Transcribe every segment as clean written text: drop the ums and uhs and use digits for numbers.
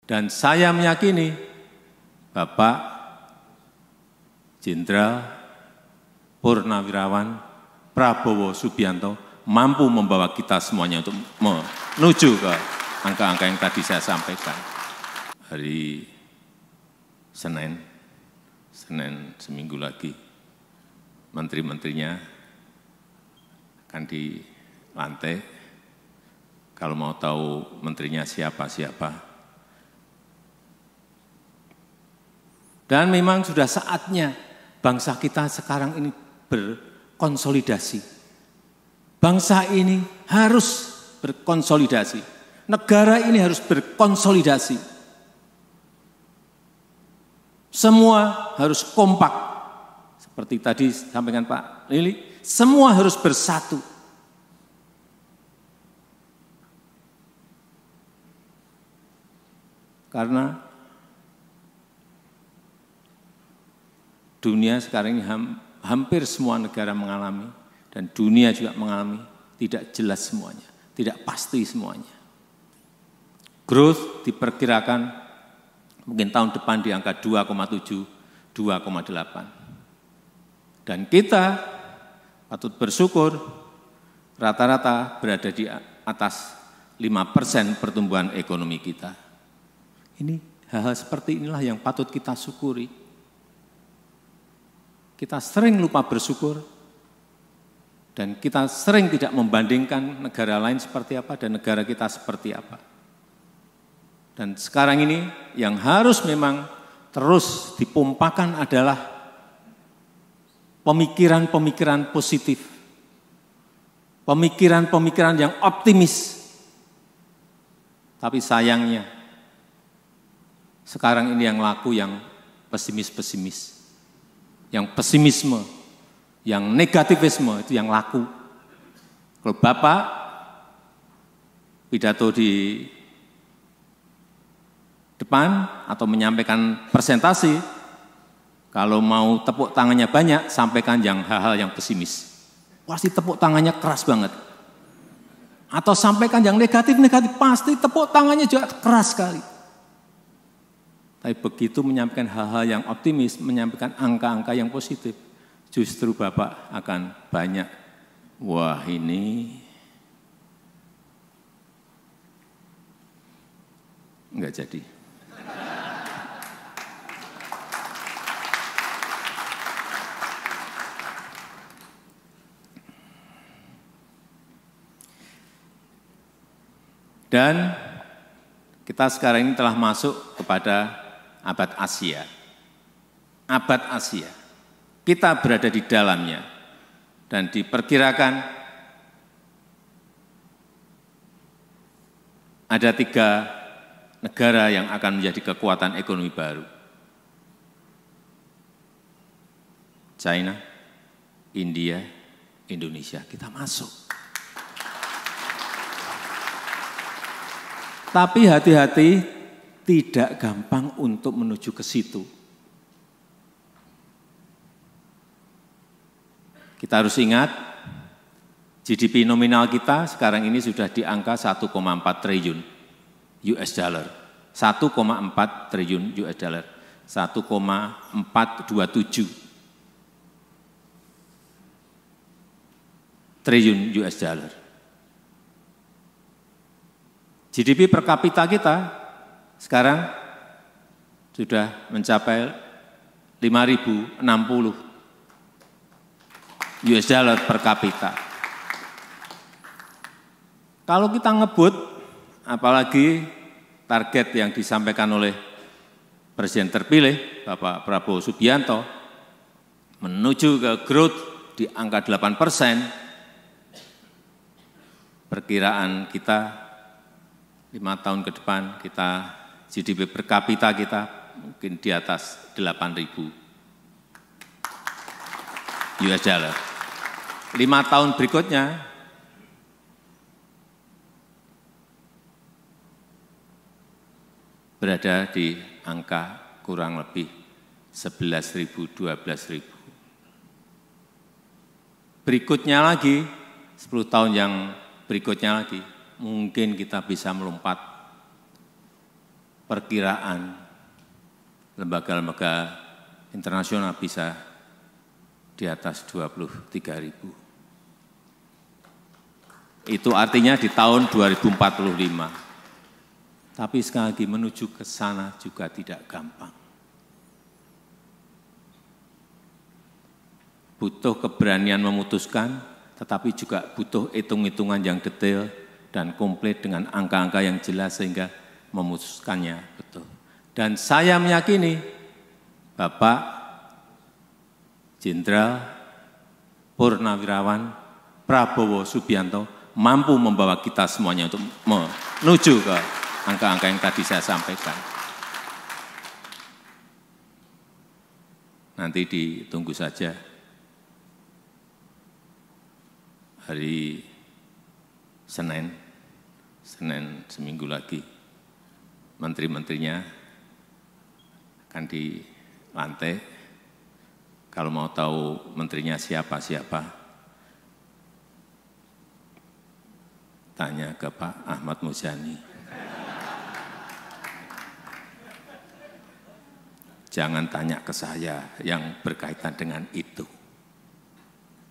Dan saya meyakini Bapak Jenderal Purnawirawan Prabowo Subianto mampu membawa kita semuanya untuk menuju ke angka-angka yang tadi saya sampaikan. Hari Senin seminggu lagi, menteri-menterinya akan dilantik. Kalau mau tahu menterinya siapa-siapa. Dan memang sudah saatnya bangsa kita sekarang ini berkonsolidasi. Bangsa ini harus berkonsolidasi. Negara ini harus berkonsolidasi. Semua harus kompak. Seperti tadi sampaikan Pak Lili, semua harus bersatu. Karena dunia sekarang ini hampir semua negara mengalami, dan dunia juga mengalami, tidak jelas semuanya, tidak pasti semuanya. Growth diperkirakan mungkin tahun depan di angka 2,7, 2,8. Dan kita patut bersyukur rata-rata berada di atas 5% pertumbuhan ekonomi kita. Ini hal-hal seperti inilah yang patut kita syukuri. Kita sering lupa bersyukur, dan kita sering tidak membandingkan negara lain seperti apa dan negara kita seperti apa. Dan sekarang ini yang harus memang terus dipompakan adalah pemikiran-pemikiran positif, pemikiran-pemikiran yang optimis. Tapi sayangnya, sekarang ini yang laku yang pesimis-pesimis. Yang pesimisme, yang negativisme itu yang laku. Kalau Bapak pidato di depan atau menyampaikan presentasi, kalau mau tepuk tangannya banyak, sampaikan yang hal-hal yang pesimis. Pasti tepuk tangannya keras banget. Atau sampaikan yang negatif-negatif, pasti tepuk tangannya juga keras sekali. Tapi begitu menyampaikan hal-hal yang optimis, menyampaikan angka-angka yang positif, justru Bapak akan banyak, wah ini enggak jadi. Dan kita sekarang ini telah masuk kepada abad Asia. Abad Asia. Kita berada di dalamnya. Dan diperkirakan ada 3 negara yang akan menjadi kekuatan ekonomi baru. China, India, Indonesia. Kita masuk. Tapi hati-hati, tidak gampang untuk menuju ke situ. Kita harus ingat, GDP nominal kita sekarang ini sudah di angka 1,4 triliun US dollar. 1,4 triliun US dollar. 1,427 triliun US dollar. GDP per kapita kita sekarang sudah mencapai 5.060 US dollar per kapita. Kalau kita ngebut, apalagi target yang disampaikan oleh Presiden terpilih, Bapak Prabowo Subianto, menuju ke growth di angka 8%, perkiraan kita 5 tahun ke depan kita GDP per kapita kita mungkin di atas 8.000 US dollar. 5 tahun berikutnya berada di angka kurang lebih 11.000, 12.000. Berikutnya lagi, 10 tahun yang berikutnya lagi, mungkin kita bisa melompat perkiraan lembaga-lembaga internasional bisa di atas 23.000. Itu artinya di tahun 2045. Tapi sekali lagi menuju ke sana juga tidak gampang. Butuh keberanian memutuskan, tetapi juga butuh hitung-hitungan yang detail dan komplit dengan angka-angka yang jelas sehingga memutuskannya betul. Dan saya meyakini Bapak Jenderal Purnawirawan Prabowo Subianto mampu membawa kita semuanya untuk menuju ke angka-angka yang tadi saya sampaikan. Nanti ditunggu saja hari Senin seminggu lagi, menteri-menterinya akan dilantik. Kalau mau tahu menterinya siapa-siapa, tanya ke Pak Ahmad Muzani. Jangan tanya ke saya yang berkaitan dengan itu.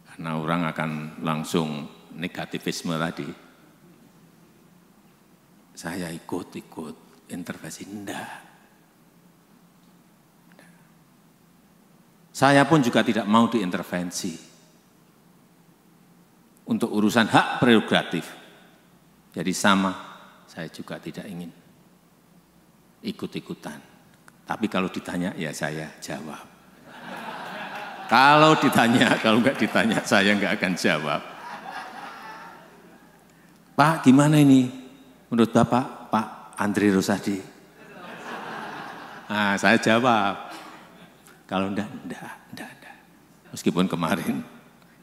Karena orang akan langsung negativisme tadi. Saya ikut intervensi, enggak. Saya pun juga tidak mau diintervensi untuk urusan hak prerogatif. Jadi sama, saya juga tidak ingin ikut-ikutan. Tapi kalau ditanya, ya saya jawab. Kalau ditanya, kalau enggak ditanya, saya enggak akan jawab. Pak, gimana ini? Menurut Bapak, Pak Andri Rosadi? Nah, saya jawab. Kalau enggak. Meskipun kemarin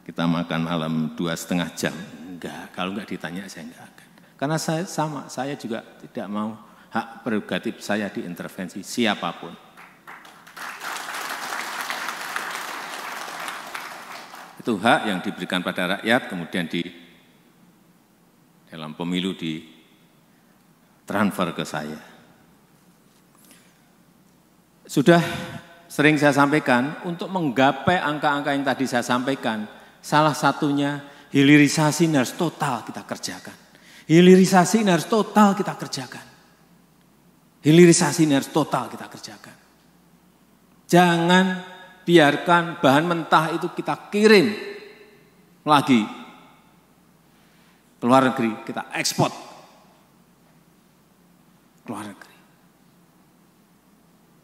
kita makan malam 2,5 jam, enggak. Kalau enggak ditanya, saya enggak akan. Karena saya sama, saya juga tidak mau hak prerogatif saya diintervensi siapapun. Itu hak yang diberikan pada rakyat, kemudian di dalam pemilu ditransfer ke saya. Sudah sering saya sampaikan, untuk menggapai angka-angka yang tadi saya sampaikan, salah satunya hilirisasi ini harus total kita kerjakan. Hilirisasi ini harus total kita kerjakan. Hilirisasi ini harus total kita kerjakan. Jangan biarkan bahan mentah itu kita kirim lagi ke luar negeri, kita ekspor ke luar negeri.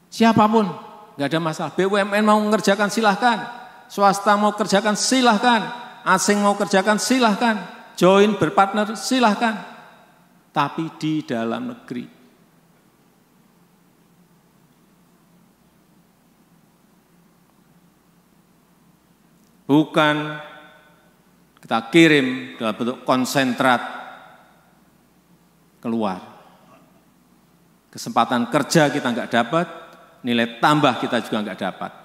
Siapapun, nggak ada masalah. BUMN mau mengerjakan silahkan, swasta mau kerjakan silahkan, asing mau kerjakan silahkan, join berpartner silahkan, tapi di dalam negeri. Bukan kita kirim dalam bentuk konsentrat keluar. Kesempatan kerja kita enggak dapat, nilai tambah kita juga enggak dapat.